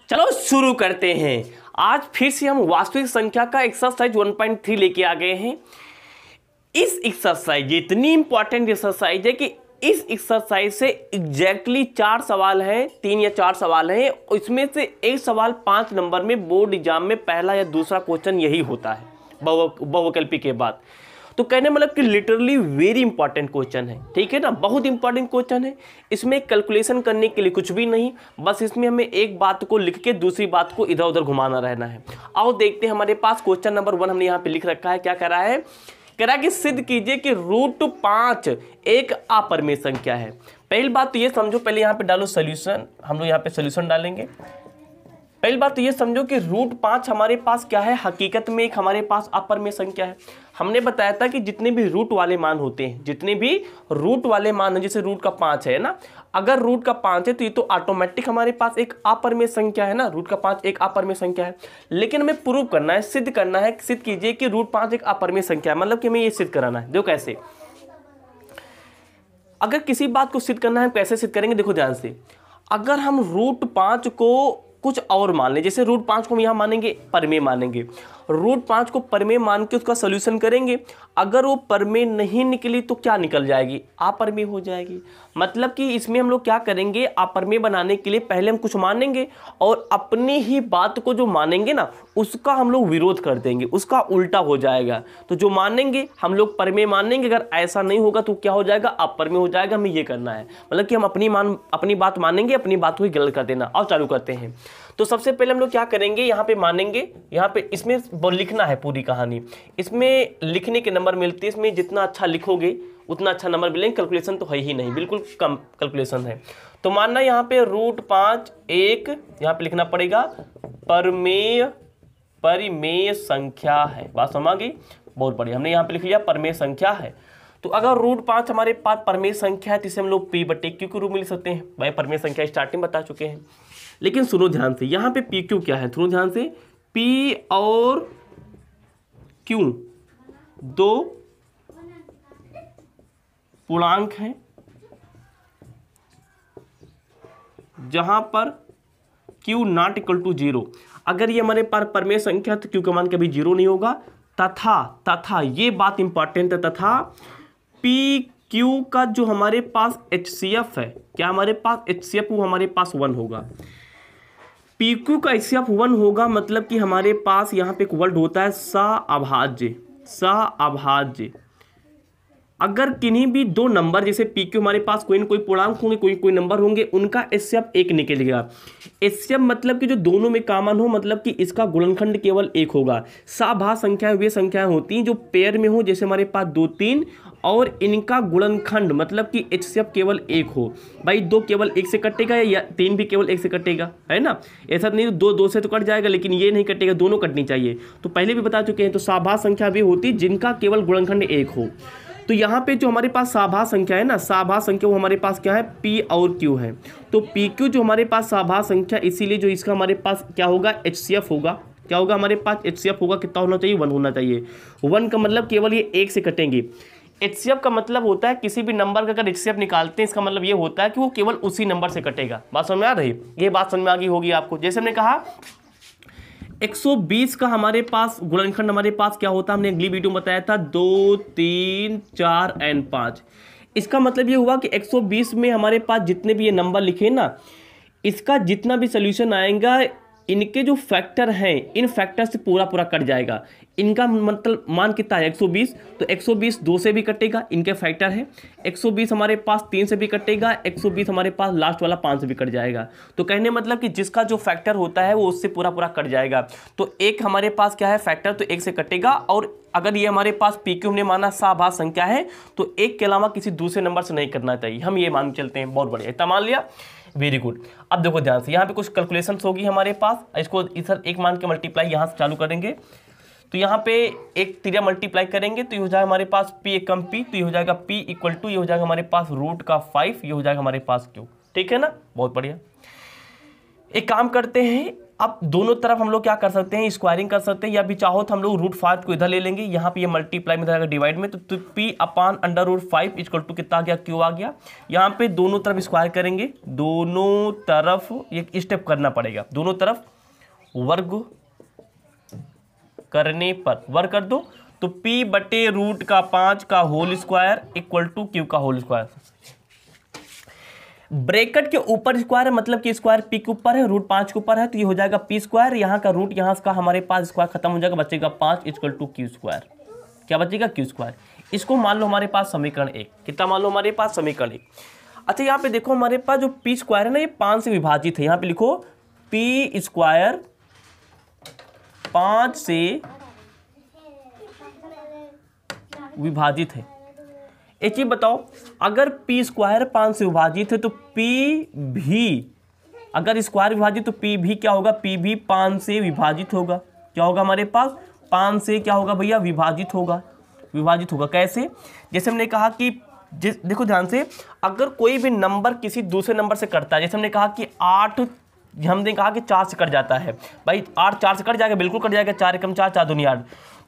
चलो शुरू करते हैं। आज फिर से हम वास्तविक संख्या का एक्सरसाइज 1.3 लेके आ गए हैं। इस एक्सरसाइज इतनी इंपॉर्टेंट एक्सरसाइज है कि इस एक्सरसाइज से एग्जैक्टली 4 सवाल हैं, 3 या 4 सवाल हैं। इसमें से एक सवाल 5 नंबर में बोर्ड एग्जाम में पहला या दूसरा क्वेश्चन यही होता है बहुविकल्पी के बाद। तो कहने मतलब कि लिटरली वेरी इंपॉर्टेंट क्वेश्चन है, ठीक है ना, बहुत इंपॉर्टेंट क्वेश्चन है। इसमें कैलकुलेशन करने के लिए कुछ भी नहीं, बस इसमें हमें एक बात को लिख के दूसरी बात को इधर उधर घुमाना रहना है। आओ देखते हैं हमारे पास क्वेश्चन नंबर 1 हमने यहाँ पे लिख रखा है। क्या कह रहा है? कह रहा है कि सिद्ध कीजिए कि √5 एक अपरिमेय संख्या है। पहली बात तो ये समझो, पहले यहाँ पे डालो सोल्यूशन, हम लोग यहाँ पे सोल्यूशन डालेंगे। पहली बात तो ये समझो कि √5 हमारे पास क्या है, हकीकत में एक हमारे पास अपरिमेय संख्या है। हमने बताया था कि जितने भी रूट वाले मान होते हैं, जितने भी रूट वाले मान हैं, जैसे रूट का 5 है ना, अगर रूट का 5 है तो ये तो ऑटोमेटिक हमारे पास एक अपरिमेय संख्या है ना, रूट का 5 एक अपरिमेय संख्या है। लेकिन हमें प्रूव करना है, सिद्ध करना है, सिद्ध कीजिए कि √5 एक अपरिमेय संख्या है। मतलब कि हमें ये सिद्ध कराना है। देखो कैसे, अगर किसी बात को सिद्ध करना है कैसे सिद्ध करेंगे, देखो ध्यान से। अगर हम √5 को कुछ और मान लें, जैसे √5 को हम यहाँ मानेंगे परिमेय मानेंगे, √5 को परिमेय मान के उसका सोल्यूशन करेंगे। अगर वो परिमेय नहीं निकली तो क्या निकल जाएगी? अपरिमेय हो जाएगी। मतलब कि इसमें हम लोग क्या करेंगे, अपरिमेय बनाने के लिए पहले हम कुछ मानेंगे और अपनी ही बात को जो मानेंगे ना उसका हम लोग विरोध कर देंगे, उसका उल्टा हो जाएगा। तो जो मानेंगे हम लोग परिमेय मानेंगे, अगर ऐसा नहीं होगा तो क्या हो जाएगा? अपरिमेय हो जाएगा। हमें ये करना है, मतलब कि हम अपनी बात मानेंगे, अपनी बात को ही गलत कर देना। और चालू करते हैं। तो सबसे पहले हम लोग क्या करेंगे, यहाँ पे मानेंगे, यहाँ पे इसमें लिखना है पूरी कहानी। इसमें लिखने के नंबर मिलते हैं, इसमें जितना अच्छा लिखोगे उतना अच्छा नंबर मिलेंगे। कैलकुलेशन तो है ही नहीं, बिल्कुल कम कैलकुलेशन है। तो मानना यहाँ पे √5 एक, यहाँ पे लिखना पड़ेगा परिमेय संख्या है। बात समझ आ गई? बहुत बढ़िया, हमने यहाँ पे लिख लिया परिमेय संख्या है। तो अगर √5 हमारे पास परिमेय संख्या है तो इसे हम लोग P/Q के रूप में लिख सकते हैं। भाई परिमेय संख्या स्टार्टिंग बता चुके हैं। लेकिन सुनो ध्यान से, यहाँ पे PQ क्या है, सुनो ध्यान से। P और Q दो पूर्णांक हैं, जहां पर Q ≠ 0। अगर ये हमारे पास परिमेय संख्या तो Q का मान कभी 0 नहीं होगा। तथा ये बात इंपॉर्टेंट है, तथा PQ का जो हमारे पास HCF है, क्या हमारे पास HCF वो हमारे पास 1 होगा। PQ का HCF 1 होगा, मतलब कि हमारे पास यहाँ पे एक वर्ड होता है सअभाज्य। अगर किन्हीं भी दो नंबर, जैसे PQ हमारे पास कोई न कोई पूर्णांक होंगे, कोई नंबर होंगे, उनका HCF 1 निकलेगा। HCF मतलब कि जो दोनों में कॉमन हो, मतलब कि इसका गुणनखंड केवल 1 होगा। सअभाज्य संख्याएं वे संख्याएं होती हैं जो पेयर में हो, जैसे हमारे पास 2 3, और इनका गुणनखंड मतलब कि HCF केवल 1 हो। भाई 2 केवल 1 से कटेगा या 3 भी केवल 1 से कटेगा, है ना। ऐसा नहीं 2 से तो कट जाएगा, लेकिन ये नहीं कटेगा, दोनों कटनी चाहिए। तो पहले भी बता चुके हैं। तो सअभाज्य संख्या वे होती जिनका केवल गुणनखंड 1 हो। तो यहाँ पे जो हमारे पास सअभाज्य संख्या है ना, सअभाज्य संख्या वो हमारे पास क्या है, P और Q है। तो PQ जो हमारे पास सअभाज्य संख्या, इसीलिए जो इसका हमारे पास क्या होगा, HCF होगा। क्या होगा हमारे पास? HCF होगा। कितना होना चाहिए? 1 होना चाहिए। 1 का मतलब केवल ये 1 से कटेंगे। HCF का मतलब होता है किसी भी नंबर का अगर HCF निकालते हैं, इसका मतलब ये होता है कि वो केवल उसी नंबर से कटेगा। बात समझ में आ रही? ये बात समझ में आ गई होगी आपको। जैसे हमने कहा 120 का हमारे पास गुणनखंड हमारे पास क्या होता है, हमने अगली वीडियो में बताया था 2 3 4 और 5। इसका मतलब ये हुआ कि 120 में हमारे पास जितने भी ये नंबर लिखे ना, इसका जितना भी सोल्यूशन आएगा, इनके जो फैक्टर हैं, इन फैक्टर से पूरा कट जाएगा। इनका मतलब मान कितना है, 120। तो 120 2 से भी कटेगा, इनके फैक्टर है। 120 हमारे पास 3 से भी कटेगा, 120 हमारे पास लास्ट वाला 5 से भी कट जाएगा। तो कहने मतलब कि जिसका जो फैक्टर होता है वो उससे पूरा कट जाएगा। तो एक हमारे पास क्या है फैक्टर, तो 1 से कटेगा। और अगर ये हमारे पास PQ हमने माना सअभाज्य संख्या है, तो 1 के अलावा किसी दूसरे नंबर से नहीं करना चाहिए, हम ये मान चलते हैं। बहुत बढ़िया, इतना मान लिया, वेरी गुड। अब देखो ध्यान से, यहाँ पे कुछ कैलकुलेशंस होगी हमारे पास। इसको इधर 1 मान के मल्टीप्लाई यहाँ से चालू करेंगे। तो यहाँ पे 1 3 मल्टीप्लाई करेंगे तो ये हो जाएगा हमारे पास P एकम P, तो ये हो जाएगा P इक्वल टू, ये हो जाएगा हमारे पास √5, ये हो जाएगा हमारे पास Q। ठीक है ना, बहुत बढ़िया। एक काम करते हैं, अब दोनों तरफ हम लोग क्या कर सकते हैं, स्क्वायरिंग कर सकते हैं, या भी चाहो तो हम लोग √5 को इधर ले लेंगे, यहाँ पे ये मल्टीप्लाई में जाएगा डिवाइड में, तो p अपान √5 इक्वल टू कितना आ गया, q आ गया। यहाँ पे दोनों तरफ स्क्वायर करेंगे, दोनों तरफ एक स्टेप करना पड़ेगा, दोनों तरफ वर्ग करने पर वर्ग कर दो, तो p/√5 का whole square equal to q का होल स्क्वायर। ब्रैकेट के ऊपर स्क्वायर है, मतलब कि स्क्वायर p के ऊपर है, √5 के ऊपर है, तो ये हो जाएगा p स्क्वायर, यहाँ का रूट यहाँ का हमारे पास स्क्वायर खत्म हो जाएगा, बचेगा 5 इक्वल टू q स्क्वायर। क्या बचेगा, q स्क्वायर। इसको मान लो हमारे पास समीकरण 1, कितना मान लो हमारे पास समीकरण 1। अच्छा यहाँ पे देखो हमारे पास जो p स्क्वायर है ना, ये 5 से विभाजित है, यहाँ पे लिखो p स्क्वायर 5 से विभाजित है। एक चीज बताओ, अगर p स्क्वायर 5 से विभाजित है तो p भी, अगर स्क्वायर विभाजित तो p भी क्या होगा, p भी 5 से विभाजित होगा। क्या होगा हमारे पास, 5 से क्या होगा भैया, विभाजित होगा। विभाजित होगा कैसे, जैसे हमने कहा कि देखो ध्यान से, अगर कोई भी नंबर किसी दूसरे नंबर से कटता है, जैसे हमने कहा कि 8, हमने कहा कि 4 से कट जाता है, भाई 8 4 से कट जाएगा, बिल्कुल कट जाएगा, 4 एकम 4 4 दूनी 8।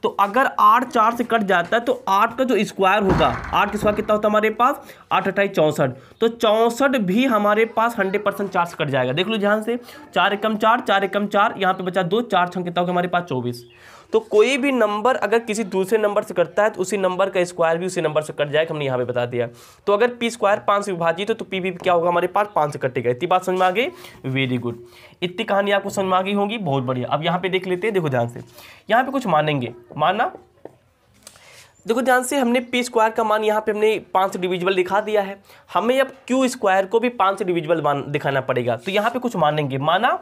तो अगर 8 4 से कट जाता है तो 8 का जो स्क्वायर होगा, 8 का स्क्वायर कितना होता है हमारे पास, 8 8 64, तो 64 भी हमारे पास 100% 4 से कट जाएगा। देख लो ध्यान से, 4 एकम 4 4 एकम 4, यहाँ पे बचा 2, 4 छंग कितना होगा हमारे पास 24। तो कोई भी नंबर अगर किसी दूसरे नंबर से करता है तो उसी नंबर का स्क्वायर भी उसी नंबर से कट जाएगा, हमने यहाँ पे बता दिया। तो अगर p स्क्वायर 5 से विभाजित है तो p भी क्या होगा हमारे पास, 5 से कटेगा। इतनी बात समझ में आ गई, वेरी गुड। इतनी कहानी आपको समझ में आ गई होगी, बहुत बढ़िया। अब यहाँ पे देख लेते हैं, देखो ध्यान से, यहाँ पे कुछ मानेंगे, माना देखो ध्यान से, हमने p स्क्वायर का मान यहाँ पे हमने 5 से डिविजिबल दिखा दिया है, हमें अब q स्क्वायर को भी 5 से डिविजिबल मान दिखाना पड़ेगा। तो यहाँ पे कुछ मानेंगे, माना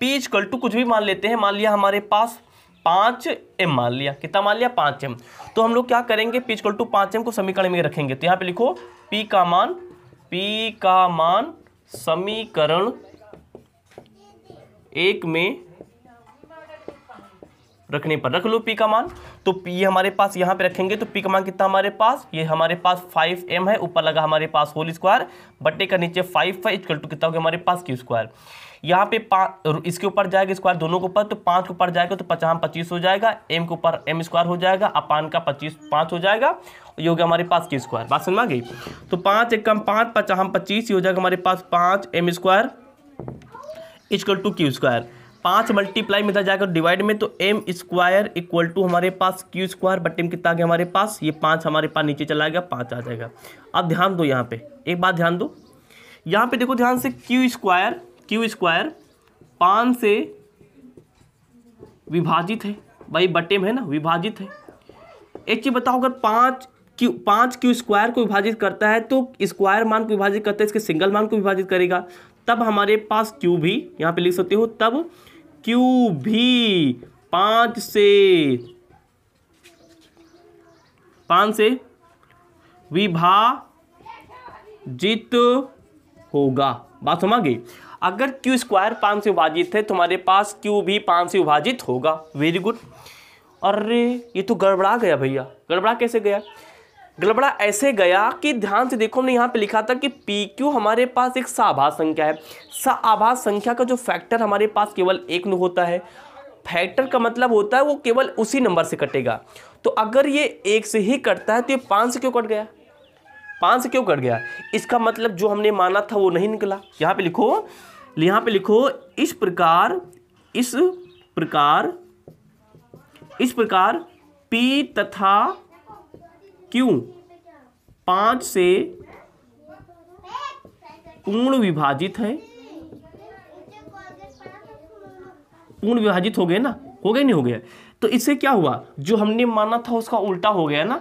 p इक्वल टू कुछ भी मान लेते हैं, मान लिया हमारे पास 5m, मान लिया कितना, मान लिया 5m। तो हम लोग क्या करेंगे, p इक्वल टू 5m को समीकरण में रखेंगे। तो यहाँ पे लिखो p का मान समीकरण 1 में रखने पर, रख लो p का मान। तो p हमारे पास यहाँ पे रखेंगे, तो p का मान कितना हमारे पास, ये हमारे पास 5m है, ऊपर लगा हमारे पास होल स्क्वायर, बट्टे का नीचे 5 है, इक्वल टू कितना होगा हमारे पास q स्क्वायर। यहाँ पे 5 इसके ऊपर जाएगा स्क्वायर दोनों के ऊपर, तो 5 के ऊपर जाएगा तो 5 25 हो जाएगा, m के ऊपर m स्क्वायर हो जाएगा, अपान का 25 5 हो जाएगा, ये हो गया हमारे पास q स्क्वायर। बात समझ में आ गई। तो 5 एकम 5 5 25, ये हो जाएगा हमारे पास 5m square equal to q square. 5 multiply में इधर जाएगा डिवाइड में, तो m स्क्वायर इक्वल टू हमारे पास q स्क्वायर, बट m कितना आ गया हमारे पास, ये 5 हमारे पास नीचे चला गया, 5 आ जाएगा। अब ध्यान दो, यहाँ पे एक बात ध्यान दो, यहाँ पे देखो ध्यान से, q स्क्वायर 5 से विभाजित है, भाई बटे में है ना, विभाजित है। एक चीज बताओ, अगर 5 q स्क्वायर को विभाजित करता है तो स्क्वायर मान को विभाजित करता है, इसके सिंगल मान को विभाजित करेगा, तब हमारे पास q भी, यहाँ पे लिख सकते हो, तब q भी 5 से विभाजित होगा। बात समझ गई। अगर q स्क्वायर 5 से विभाजित है तो हमारे पास q भी 5 से विभाजित होगा। Very good. अरे ये तो गड़बड़ा गया भैया, गड़बड़ा कैसे गया, गड़बड़ा ऐसे गया कि ध्यान से देखो, हमने यहाँ पे लिखा था कि PQ हमारे पास एक सआभास संख्या है। सआभास संख्या का जो फैक्टर हमारे पास केवल 1 होता है। फैक्टर का मतलब होता है वो केवल उसी नंबर से कटेगा। तो अगर ये 1 से ही कटता है तो ये 5 से क्यों कट गया, 5 से क्यों कट गया, इसका मतलब जो हमने माना था वो नहीं निकला। यहाँ पे लिखो इस प्रकार P तथा Q 5 से पूर्ण विभाजित है। पूर्ण विभाजित हो गए ना, हो गए नहीं हो गया, तो इससे क्या हुआ, जो हमने माना था उसका उल्टा हो गया ना।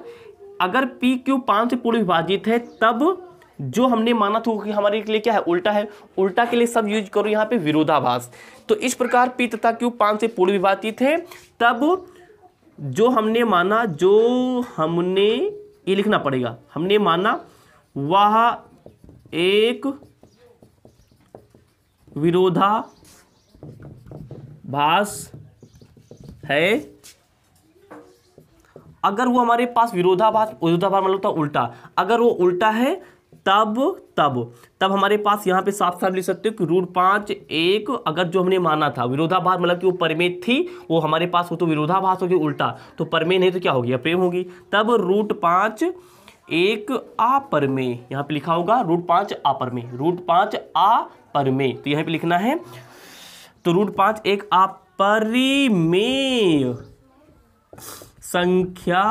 अगर PQ 5 से पूर्ण विभाजित है तब जो हमने माना था कि हमारे लिए क्या है, उल्टा है। उल्टा के लिए सब यूज करो यहाँ पे विरोधाभास। तो इस प्रकार P तथा Q 5 से पूर्ण विभाजित है, तब जो हमने माना, ये लिखना पड़ेगा, हमने माना वह एक विरोधाभास है। अगर वो हमारे पास विरोधाभास मतलब था उल्टा, अगर वो उल्टा है तब हमारे पास यहाँ पे साफ साफ लिख सकते हो कि √5 एक, अगर जो हमने माना था विरोधाभास मतलब कि वो परमेय थी, वो हमारे पास हो तो विरोधाभास होगी उल्टा, तो परमेय नहीं तो क्या होगी, अप्रेम होगी। तब √5 एक अपरमेय, यहाँ पे लिखा होगा √5 अपरमेय, √5 अपरमेय, तो यहाँ पे लिखना है तो √5 एक अपरिमेय संख्या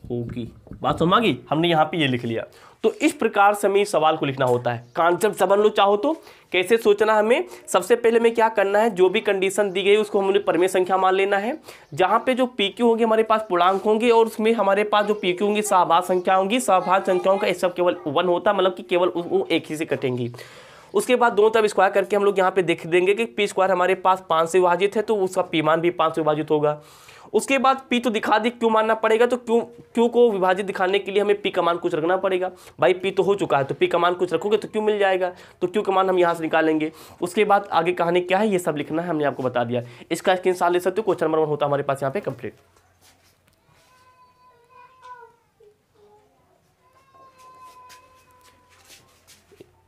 होगी। बात समझ गई, हमने यहाँ पे ये लिख लिया। तो इस प्रकार से हमें इस सवाल को लिखना होता है। कॉन्सेप्ट समझ लो चाहो तो कैसे सोचना है हमें। सबसे पहले हमें क्या करना है, जो भी कंडीशन दी गई उसको हमने परमेय संख्या मान लेना है। जहाँ पे जो PQ होंगे हमारे पास पूर्णांक होंगे और उसमें हमारे पास जो PQ होंगी सहभाज्य संख्या होंगी। सहभाज्य संख्याओं का सब केवल 1 होता है, मतलब कि केवल वो एक ही से कटेंगी। उसके बाद दोनों तरफ स्क्वायर करके हम लोग यहाँ पे देख देंगे कि P² हमारे पास 5 से विभाजित है तो उसका P मान भी 5 से विभाजित होगा। उसके बाद P तो दिखा दी, Q मानना पड़ेगा, तो Q को विभाजित दिखाने के लिए हमें P का मान कुछ रखना पड़ेगा। भाई P तो हो चुका है तो P का मान कुछ रखोगे तो Q मिल जाएगा, तो Q का मान हम यहाँ से निकालेंगे। उसके बाद आगे कहानी क्या है ये सब लिखना है, हमने आपको बता दिया। इसका स्क्रीनशॉट ले सकते हो। क्वेश्चन नंबर 1 होता है हमारे पास यहाँ पे कंप्लीट।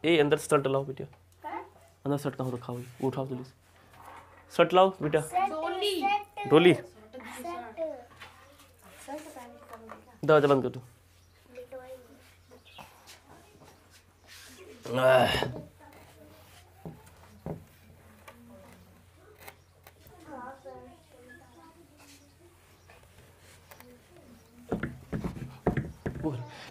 अंदर शर्ट लाओ बेटा, अंदर शर्ट कहाँ रखा हुआ, उठाओ जल्दी से शर्ट लाओ बेटा। डोली दरवाजा बंद कर दो।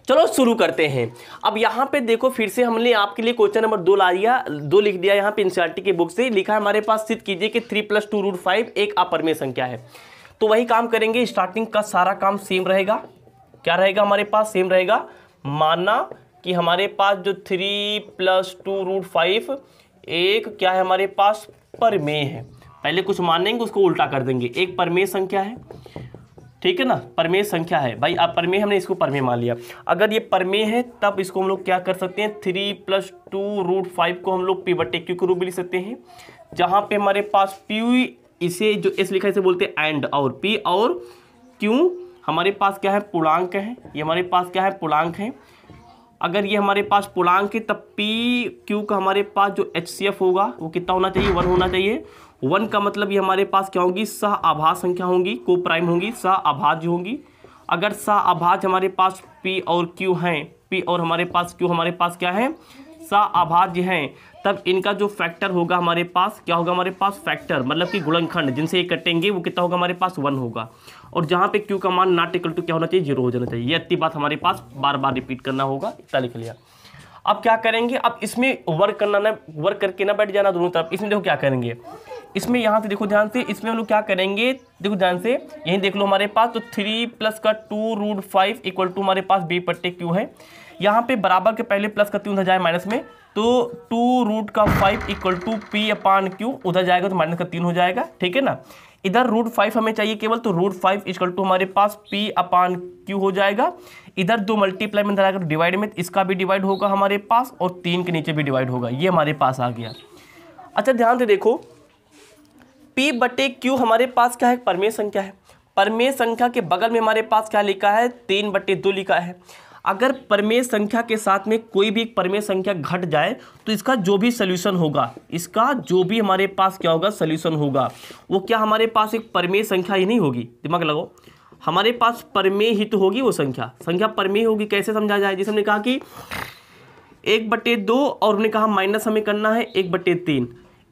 चलो शुरू करते हैं। अब यहाँ पे देखो फिर से हमने आपके लिए क्वेश्चन नंबर 2 लिख दिया। यहाँ पे एनसीईआरटी की बुक से लिखा है हमारे पास, सिद्ध कीजिए कि 3 + 2 √5 एक अपरमेय संख्या है। तो वही काम करेंगे, स्टार्टिंग का सारा काम सेम रहेगा। क्या रहेगा हमारे पास, सेम रहेगा। माना कि हमारे पास जो 3 + 2 √5 एक क्या है हमारे पास, परमेय है। पहले कुछ मानेंगे उसको उल्टा कर देंगे, एक परमेय संख्या है, ठीक है ना, परमेय संख्या है। भाई आप परमेय, हमने इसको परमेय मान लिया। अगर ये परमेय है तब इसको हम लोग क्या कर सकते हैं, 3 + 2 √5 को हम लोग P/Q के रूप में लिख सकते हैं। जहाँ पे हमारे पास P, इसे जो S लिखा है इसे बोलते हैं एंड, और P और Q हमारे पास क्या है, पूर्णांक है। ये हमारे पास क्या है, पूर्णांक है। अगर ये हमारे पास पूर्णांक है तब PQ का हमारे पास जो HCF होगा वो कितना होना चाहिए, 1 होना चाहिए। 1 का मतलब ये हमारे पास क्या होगी, सह आभाज्य संख्या होंगी, को प्राइम होंगी, सह अभाज्य होंगी। अगर सह अभाज्य हमारे पास P और Q हैं, P और हमारे पास Q हमारे पास क्या है, सह अभाज्य हैं, तब इनका जो फैक्टर होगा हमारे पास क्या होगा, हमारे पास फैक्टर मतलब कि गुणनखंड जिनसे ये कटेंगे वो कितना होगा हमारे पास, 1 होगा। और जहाँ पे Q का मान नॉट इक्वल टू क्या होना चाहिए, 0 हो जाना चाहिए। ये इतनी बात हमारे पास बार बार रिपीट करना होगा, इतना लिख लिया। अब क्या करेंगे, अब इसमें वर्क करके ना बैठ जाना दोनों तरफ। इसमें देखो क्या करेंगे, इसमें यहाँ से देखो ध्यान से, इसमें हम लोग क्या करेंगे, देखो ध्यान से, यही देख लो हमारे पास तो 3 + 2 √5 = हमारे पास B/Q है। यहाँ पे बराबर के पहले प्लस का 3 उधर जाए माइनस में, तो 2√5 = P/Q, उधर जाएगा तो माइनस का 3 हो जाएगा, ठीक है ना। इधर √5 हमें चाहिए केवल, तो √5 = हमारे पास P/Q हो जाएगा। इधर 2 मल्टीप्लाई में धराएगा तो डिवाइड में, इसका भी डिवाइड होगा हमारे पास और 3 के नीचे भी डिवाइड होगा, ये हमारे पास आ गया। अच्छा ध्यान से देखो, P/Q हमारे पास क्या है, परमेय संख्या है। परमेय संख्या के बगल में हमारे पास क्या लिखा है, 3/2 लिखा है। अगर परमेय संख्या के साथ में कोई भी परमेय संख्या घट जाए तो इसका जो भी सोल्यूशन होगा, इसका जो भी हमारे पास क्या होगा, सोल्यूशन होगा, वो क्या हमारे पास एक परमेय संख्या ही नहीं होगी। दिमाग लगाओ, हमारे पास परमेय ही तो होगी वो संख्या परमेय होगी। कैसे समझा जाए, जैसे हमने कहा कि 1/2 और हमने कहा माइनस हमें करना है 1/3।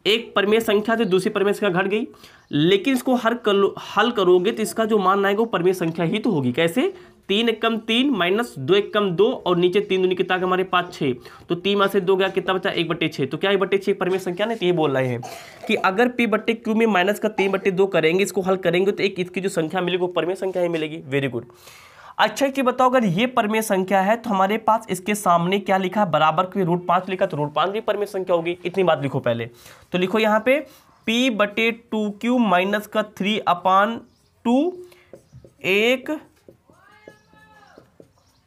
एक परमेय संख्या से दूसरी परमेय संख्या घट गई, लेकिन इसको हल करोगे तो इसका जो मान आएगा वो परमेय संख्या ही तो होगी। कैसे, 3 × 3 - 2 × 2 और नीचे 3 दूनी कितना हमारे पास 6, तो 3 में से 2 गया कितना बचा, 1/6। तो क्या 1/6 परमेय संख्या नहीं, तो ये बोल रहे हैं कि अगर P/Q में माइनस का 3/2 करेंगे, इसको हल करेंगे तो एक इसकी जो संख्या मिलेगी वो परमेय संख्या ही मिलेगी। Very good. अच्छा एक चीज बताओ, अगर ये परमेय संख्या है तो हमारे पास इसके सामने क्या लिखा है, बराबर के √5 लिखा, तो √5 भी परमेय संख्या होगी। इतनी बात लिखो पहले, तो लिखो यहाँ पे P/2Q माइनस का 3/2 एक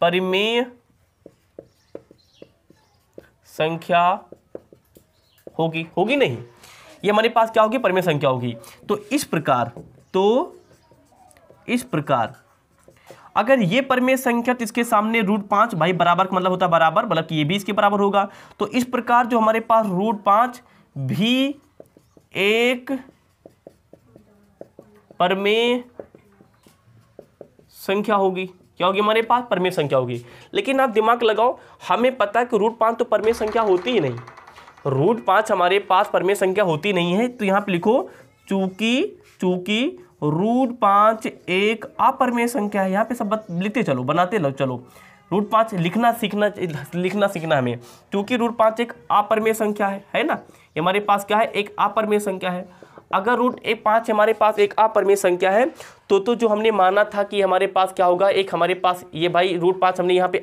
परमेय संख्या होगी नहीं, ये हमारे पास क्या होगी, परमेय संख्या होगी। तो इस प्रकार अगर ये परिमेय संख्या तो इसके सामने √5, भाई बराबर का मतलब होता है बराबर, मतलब कि ये भी इसके बराबर होगा। तो इस प्रकार जो हमारे पास √5 भी एक परिमेय संख्या होगी। क्या होगी हमारे पास? परिमेय संख्या होगी। लेकिन आप दिमाग लगाओ, हमें पता है कि √5 तो परिमेय संख्या होती ही नहीं, √5 हमारे पास परिमेय संख्या होती नहीं है। तो यहाँ पे लिखो चूंकि √5 एक अपरिमेय संख्या है। यहाँ पे सब लिखते चलो, बनाते लो चलो। √5 लिखना सीखना हमें, क्योंकि √5 एक अपरिमेय संख्या है ना। ये हमारे पास क्या है? एक अपरिमेय संख्या है। अगर √5 हमारे पास एक अपरिमेय संख्या है तो जो हमने माना था कि हमारे पास क्या होगा, एक हमारे पास ये भाई √5 हमने यहाँ पे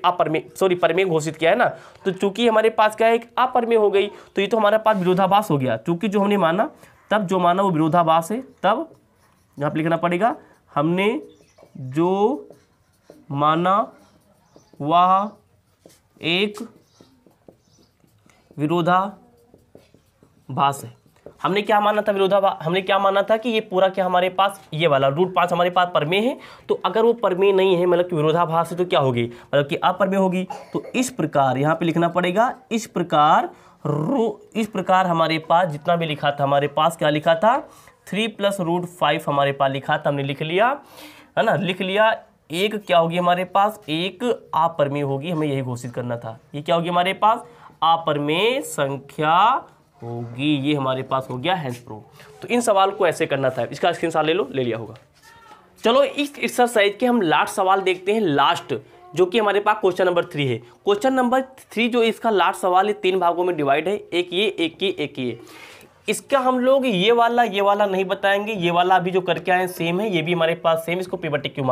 परिमेय घोषित किया है ना। तो चूंकि हमारे पास क्या है, एक अपरिमेय हो गई, तो ये तो हमारे पास विरोधाभास हो गया। चूंकि जो हमने माना तब जो माना वो विरोधाभास है, तब यहाँ पे लिखना पड़ेगा हमने जो माना वह एक विरोधाभास है। हमने क्या माना था? विरोधाभास। हमने क्या माना था कि ये पूरा क्या हमारे पास, ये वाला √5 हमारे पास परिमेय है। तो अगर वो परिमेय नहीं है, मतलब कि विरोधाभास है, तो क्या होगी? मतलब कि अपरिमेय होगी। तो इस प्रकार यहाँ पे लिखना पड़ेगा, इस प्रकार हमारे पास जितना भी लिखा था, हमारे पास क्या लिखा था? 3 + √5 हमारे पास लिखा था, हमने लिख लिया है ना, लिख लिया। एक क्या होगी हमारे पास? एक अपरिमेय होगी, हमें यही घोषित करना था। ये क्या होगी हमारे पास? अपरिमेय संख्या होगी। ये हमारे पास हो गया हैंस प्रूफ। तो इन सवाल को ऐसे करना था। इसका स्क्रीनशॉट ले लो, ले लिया होगा। चलो इस एक्सरसाइज के हम लास्ट सवाल देखते हैं, लास्ट, जो कि हमारे पास क्वेश्चन नंबर 3 है। क्वेश्चन नंबर 3 जो इसका लास्ट सवाल है, 3 भागों में डिवाइड है, एक ये। इसका हम लोग ये वाला नहीं बताएंगे। ये वाला अभी जो करके आए सेम है, ये भी हमारे पास सेम, इसको P/Q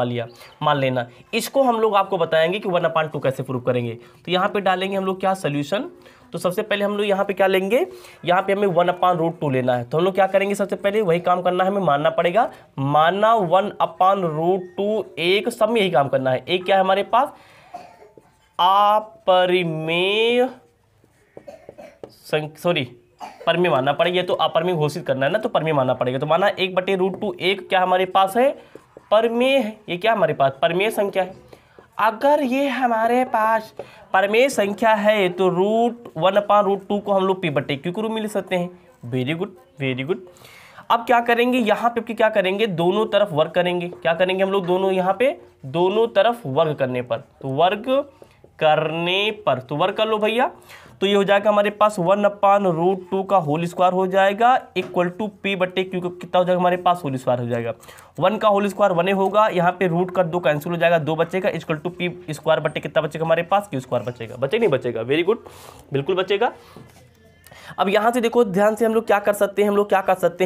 मान लेना। इसको हम लोग आपको बताएंगे कि 1/2 कैसे प्रूव करेंगे। तो यहाँ पे डालेंगे हम लोग क्या? सोल्यूशन। तो सबसे पहले हम लोग यहाँ पे क्या लेंगे? यहाँ पे हमें 1/√2 लेना है। तो हम लोग क्या करेंगे? सबसे पहले वही काम करना है, हमें मानना पड़ेगा, माना 1/√2 एक, सब में यही काम करना है। एक क्या है हमारे पास? अपरिमेय परिमेय मानना पड़ेगा। तो अपरिमेय घोषित करना है ना, तो परिमेय मानना पड़ेगा। तो माना 1/√2 एक क्या हमारे पास है? परिमेय है। ये क्या हमारे पास? परिमेय संख्या है। अगर ये हमारे पास परिमेय संख्या है तो 1/√2 को हम लोग P/Q के रूप में लिख सकते हैं। Very good. अब क्या करेंगे? यहाँ पे क्या करेंगे? दोनों तरफ वर्ग करेंगे। क्या करेंगे हम लोग? दोनों यहाँ पे दोनों तरफ वर्ग करने पर, तो वर्ग कर लो भैया। तो ये हो जाएगा हमारे पास 1/√2 का होल स्क्वायर हो जाएगा, इक्वल टू P/Q को कितना हो जाएगा हमारे पास? होल स्क्वायर हो जाएगा। 1 का होल स्क्वायर 1 होगा, यहाँ पे रूट का 2 कैंसिल हो जाएगा, 2 बचेगा, इक्वल टू P² बटे कितना बचेगा हमारे पास? Q² बचेगा। बचे नहीं बचेगा? वेरी गुड, बिल्कुल बचेगा। अब यहाँ से देखो ध्यान से, हम लोग क्या कर सकते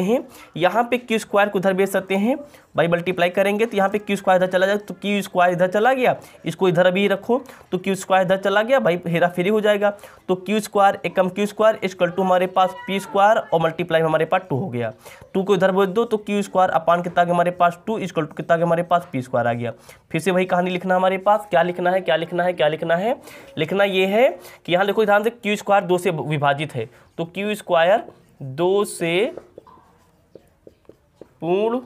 हैं? यहाँ पे Q² को उधर भेज सकते हैं भाई, मल्टीप्लाई करेंगे तो यहाँ पे Q² इधर चला जाएगा, तो Q² इधर चला गया, इसको इधर अभी रखो, तो Q² इधर चला गया भाई, हेरा फेरी हो जाएगा। तो Q² एक कम Q² इक्वल टू हमारे पास P² और मल्टीप्लाई हमारे पास 2 हो गया। 2 को इधर भेज दो, तो Q² अपान कितना गया हमारे पास? 2 इक्वल टू कितना गया हमारे पास? P² आ गया। फिर से वही कहानी लिखना हमारे पास, क्या लिखना है? लिखना ये है कि यहाँ देखो ध्यान से, Q² 2 से विभाजित है, तो Q² 2 से पूर्ण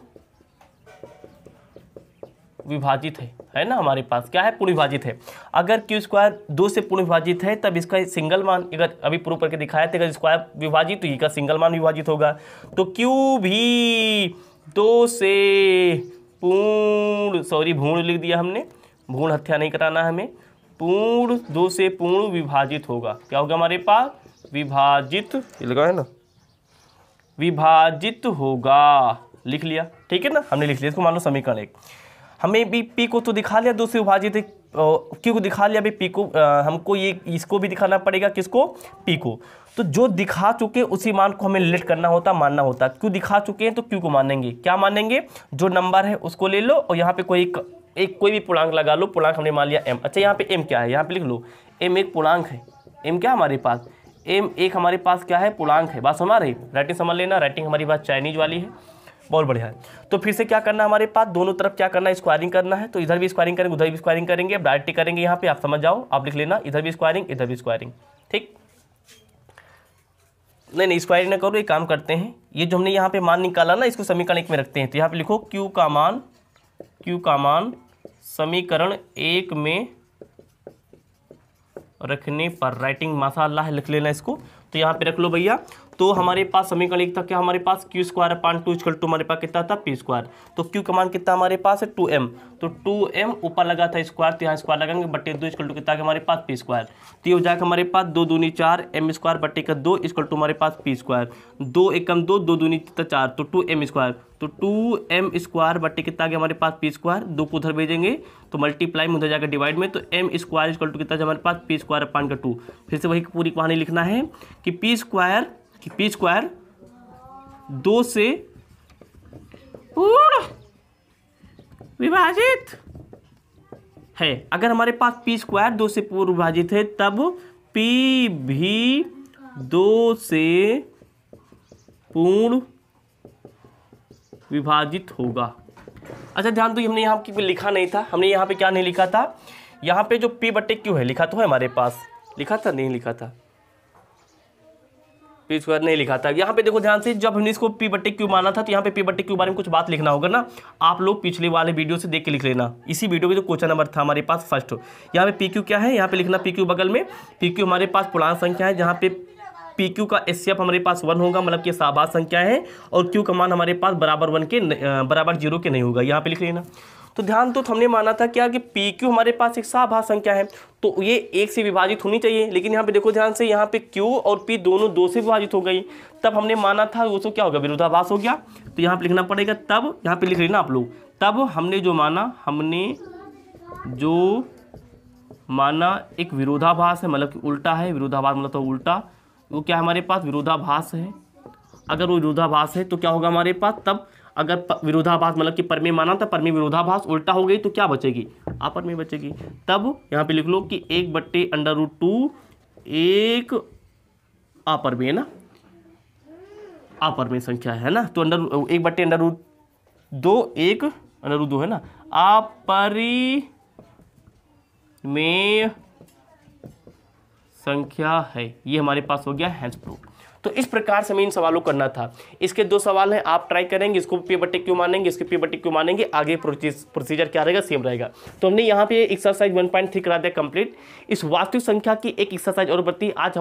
विभाजित है ना, हमारे पास क्या है? पूर्ण विभाजित है। अगर Q² 2 से पूर्ण विभाजित है तब इसका सिंगल मान, अगर अभी प्रूव करके दिखाया था, अगर स्क्वायर विभाजित तो इसका सिंगल मान विभाजित होगा। तो Q भी 2 से भूर्ण लिख दिया हमने, भूर्ण हत्या नहीं कराना हमें, पूर्ण 2 से पूर्ण विभाजित होगा। क्या होगा हमारे पास? विभाजित, लगा है ना, विभाजित होगा। लिख लिया, ठीक है ना, हमने लिख लिया। इसको मान लो समीकरण 1। हमें भी P को तो दिखा लिया 2 से विभाजित है, Q को दिखा लिया, अभी P को हमको ये इसको भी दिखाना पड़ेगा, किसको? P को। तो जो दिखा चुके उसी मान को हमें रिलेट करना होता, मानना होता। Q दिखा चुके हैं तो Q को मानेंगे। क्या मानेंगे? जो नंबर है उसको ले लो और यहाँ पे कोई भी पूर्णांक लगा लो। पूर्णांक हमने मान लिया M। अच्छा, यहाँ पे M क्या है? यहाँ पे लिख लो, M एक पूर्णांक है। M क्या हमारे पास? M एक हमारे पास क्या है? पूर्णांक है। बात समझ रही? राइटिंग समझ लेना, राइटिंग हमारी बात चाइनीज वाली है, बहुत बढ़िया है। तो फिर से क्या करना है हमारे पास? दोनों तरफ क्या करना है? स्क्वायरिंग करना है। तो इधर भी स्क्वायरिंग करेंगे, उधर भी स्क्वायरिंग करेंगे। अब डायरेक्ट करेंगे, यहाँ पे आप समझ जाओ, आप लिख लेना, इधर भी स्क्वायरिंग, इधर भी स्क्वायरिंग। ठीक, नहीं स्क्वायरिंग ना करो, एक काम करते हैं, ये जो हमने यहाँ पे मान निकाला ना, इसको समीकरण 1 में रखते हैं। तो यहाँ पे लिखो Q का मान समीकरण 1 में रखने पर, राइटिंग माशाअल्लाह लिख लेना इसको, तो यहाँ पे रख लो भैया। तो हमारे पास समीकरण एक था क्या, हमारे पास Q square upon 2 equal to हमारे पास कितना था पी स्क्वायर। तो क्यू का मान कितना हमारे पास है 2m, तो 2m ऊपर लगा था स्क्वायर, तो यहाँ स्क्वायर लगाएंगे बट्टे 2 इक्वल टू कितना हमारे पास पी स्क्वायर। तो ये हो जाएगा हमारे पास 2 दूनी 4 m स्क्वायर बट्टे का 2 इक्वल टू हमारे पास पी स्क्वायर। 2 एकम 2, 2 दूनी 4, तो 2m स्क्वायर, तो 2m स्क्वायर बट्टे कितना गया हमारे पास पी स्क्वायर। 2 को उधर भेजेंगे तो मल्टीप्लाई में उधर जाएगा डिवाइड में, तो m स्क्वायर इक्वल टू कितना हमारे पास पी स्क्वायर अपान का 2। फिर से वही पूरी कहानी लिखना है कि पी स्क्वायर 2 से पूर्ण विभाजित है। अगर हमारे पास पी स्क्वायर 2 से पूर्ण विभाजित है तब p भी 2 से पूर्ण विभाजित होगा। अच्छा ध्यान दो, हमने यहाँ पे लिखा नहीं था, हमने यहाँ पे क्या नहीं लिखा था, यहाँ पे जो p बट्टे क्यू है लिखा तो है हमारे पास, लिखा था नहीं लिखा था, पी स्क्वायर नहीं लिखा था। यहाँ पे देखो ध्यान से, जब हमने इसको पी बट्टे क्यू माना था तो यहाँ पे पी बट्टे क्यू बारे में कुछ बात लिखना होगा ना, आप लोग पिछले वाले वीडियो से देख के लिख लेना। इसी वीडियो में जो क्वेश्चन नंबर था हमारे पास फर्स्ट, यहाँ पे पी क्यू क्या है, यहाँ पे लिखना पी क्यू बगल में, पी क्यू हमारे पास पूर्णांक संख्या है, जहाँ पे पी क्यू का एचसीएफ हमारे पास 1 होगा, मतलब कि शाबाश संख्या है, और क्यू का मान हमारे पास बराबर 0 के नहीं होगा, यहाँ पे लिख लेना। तो ध्यान तो हमने माना था क्या कि पी क्यू हमारे पास एक शाबाश संख्या है, तो ये 1 से विभाजित होनी चाहिए, लेकिन यहाँ पे देखो ध्यान से, यहाँ पे क्यू और पी दोनों 2 से विभाजित हो गई, तब हमने माना था वो तो क्या होगा, विरोधाभास हो गया। तो यहाँ पे लिखना पड़ेगा, तब यहाँ पे लिख लेना आप लोग, तब हमने जो माना एक विरोधाभास है, मतलब कि उल्टा है, विरोधाभास मतलब तो उल्टा, वो क्या है हमारे पास विरोधाभास है। अगर वो विरोधाभास है तो क्या होगा हमारे पास, तब अगर विरोधाभास मतलब कि परमेय माना था, परमेय विरोधाभास उल्टा हो गई तो क्या बचेगी, अपरमेय बचेगी। तब यहाँ पे लिख लो कि 1/√2 एक अपरमेय ना, अपरमेय संख्या है ना, तो 1/√2 एक √2 है ना, अपरिमेय संख्या है। ये हमारे पास हो गया हैंस प्रूफ। तो इस प्रकार से हमें इन सवालों को करना था। इसके 2 सवाल हैं, आप ट्राई करेंगे, इसको पी बट्टे क्यों मानेंगे, इसके पी बट्टे क्यों मानेंगे, आगे प्रोसीजर क्या रहेगा, सेम रहेगा। तो हमने यहाँ पे एक्सरसाइज 1.3 करा दिया कंप्लीट। इस वास्तविक संख्या की एक एक्सरसाइज और बत्ती। आज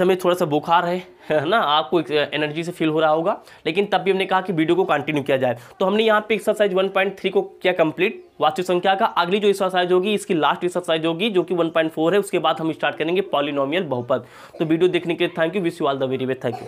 हमें थोड़ा सा बुखार है ना, आपको एनर्जी से फील हो रहा होगा, लेकिन तब भी हमने कहा कि वीडियो को कंटिन्यू किया जाए। तो हमने यहाँ पे एक्सरसाइज 1.3 को किया कंप्लीट वास्तविक संख्या का। अगली जो एक्सरसाइज होगी, इसकी लास्ट एक्सरसाइज होगी जो कि 1.4 है, उसके बाद हम स्टार्ट करेंगे पॉलिनोमियल बहुपद। तो वीडियो देखने के लिए thank you, wish you all the very best, thank you.